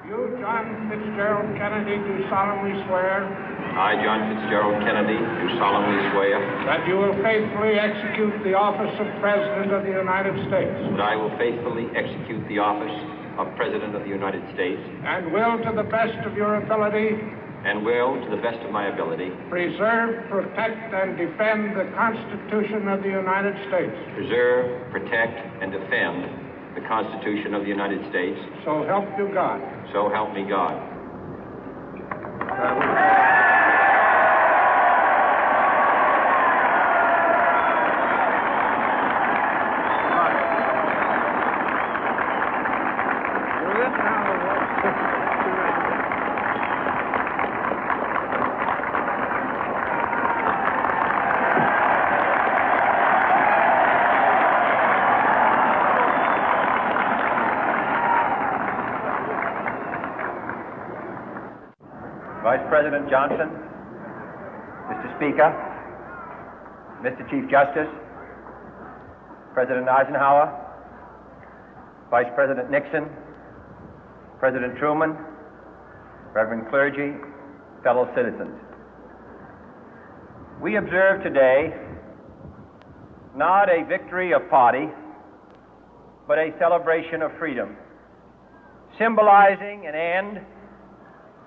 You, John Fitzgerald Kennedy, do solemnly swear. I, John Fitzgerald Kennedy, do solemnly swear. That you will faithfully execute the office of President of the United States. That I will faithfully execute the office of President of the United States. And will, to the best of your ability. And will, to the best of my ability. Preserve, protect, and defend the Constitution of the United States. Preserve, protect, and defend the Constitution of the United States. So help you God. So help me God. Vice President Johnson, Mr. Speaker, Mr. Chief Justice, President Eisenhower, Vice President Nixon, President Truman, Reverend clergy, fellow citizens. We observe today not a victory of party, but a celebration of freedom, symbolizing an end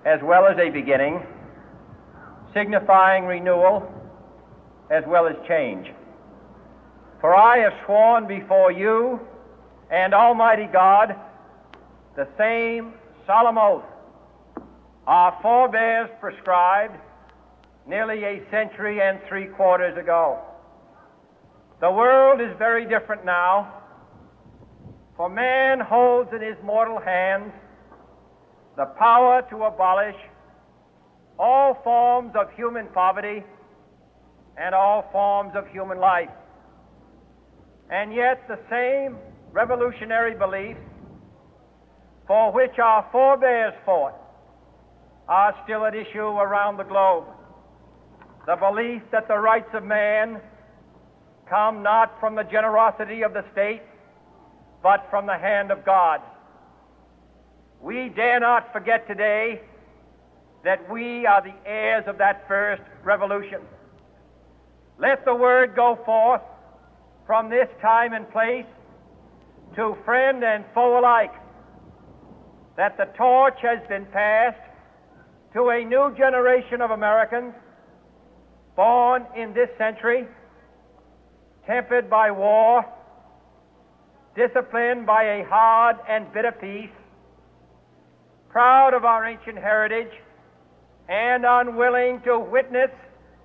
as well as a beginning, signifying renewal as well as change. For I have sworn before you and Almighty God the same solemn oath our forebears prescribed nearly a century and 3/4 ago. The world is very different now, for man holds in his mortal hands the power to abolish all forms of human poverty and all forms of human life. And yet the same revolutionary beliefs for which our forebears fought are still at issue around the globe. The belief that the rights of man come not from the generosity of the state, but from the hand of God. We dare not forget today that we are the heirs of that first revolution. Let the word go forth from this time and place to friend and foe alike that the torch has been passed to a new generation of Americans born in this century, tempered by war, disciplined by a hard and bitter peace, proud of our ancient heritage, and unwilling to witness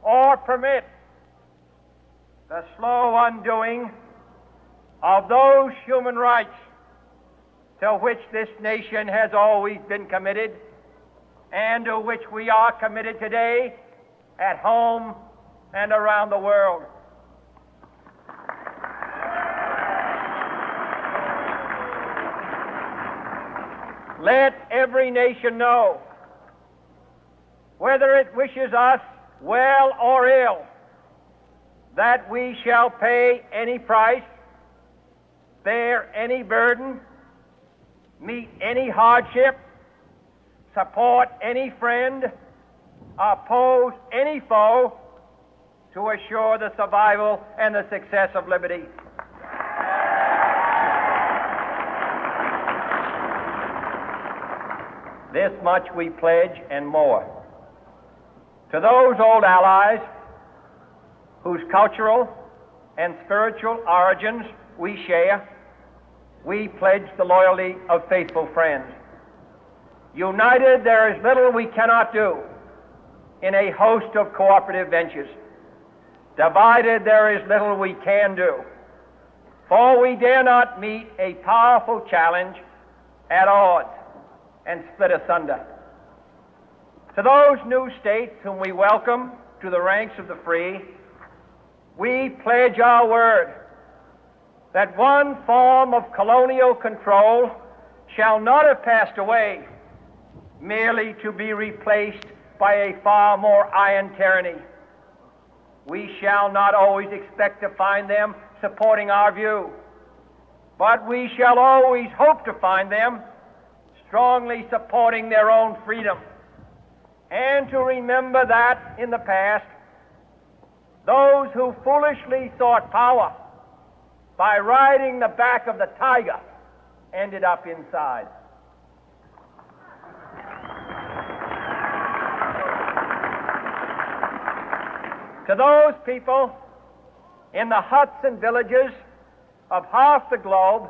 or permit the slow undoing of those human rights to which this nation has always been committed and to which we are committed today at home and around the world. Let every nation know, whether it wishes us well or ill, that we shall pay any price, bear any burden, meet any hardship, support any friend, oppose any foe to assure the survival and the success of liberty. This much we pledge and more. To those old allies whose cultural and spiritual origins we share, we pledge the loyalty of faithful friends. United, there is little we cannot do in a host of cooperative ventures. Divided, there is little we can do, for we dare not meet a powerful challenge at odds and split asunder. To those new states whom we welcome to the ranks of the free, we pledge our word that one form of colonial control shall not have passed away, merely to be replaced by a far more iron tyranny. We shall not always expect to find them supporting our view, but we shall always hope to find them strongly supporting their own freedom, and to remember that in the past, those who foolishly sought power by riding the back of the tiger ended up inside. To those people in the huts and villages of half the globe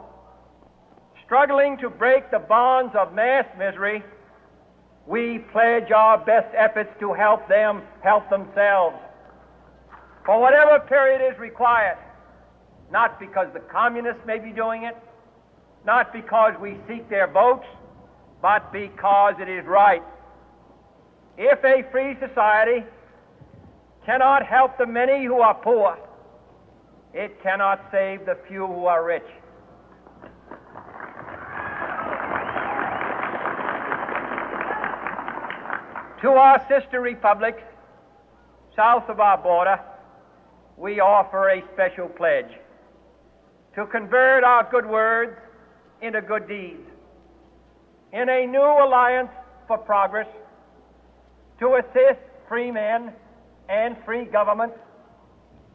struggling to break the bonds of mass misery, we pledge our best efforts to help them help themselves for whatever period is required, not because the communists may be doing it, not because we seek their votes, but because it is right. If a free society cannot help the many who are poor, it cannot save the few who are rich. To our sister republics south of our border, we offer a special pledge to convert our good words into good deeds, in a new alliance for progress, to assist free men and free governments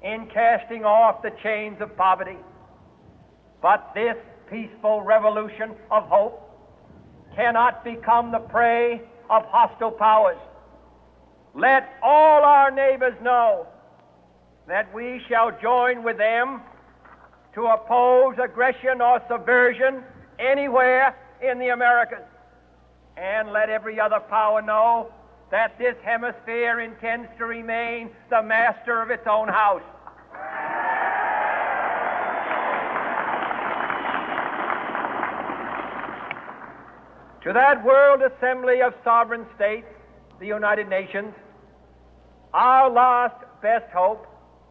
in casting off the chains of poverty. But this peaceful revolution of hope cannot become the prey of hostile powers. Let all our neighbors know that we shall join with them to oppose aggression or subversion anywhere in the Americas. And let every other power know that this hemisphere intends to remain the master of its own house. To that World Assembly of Sovereign States, the United Nations, our last best hope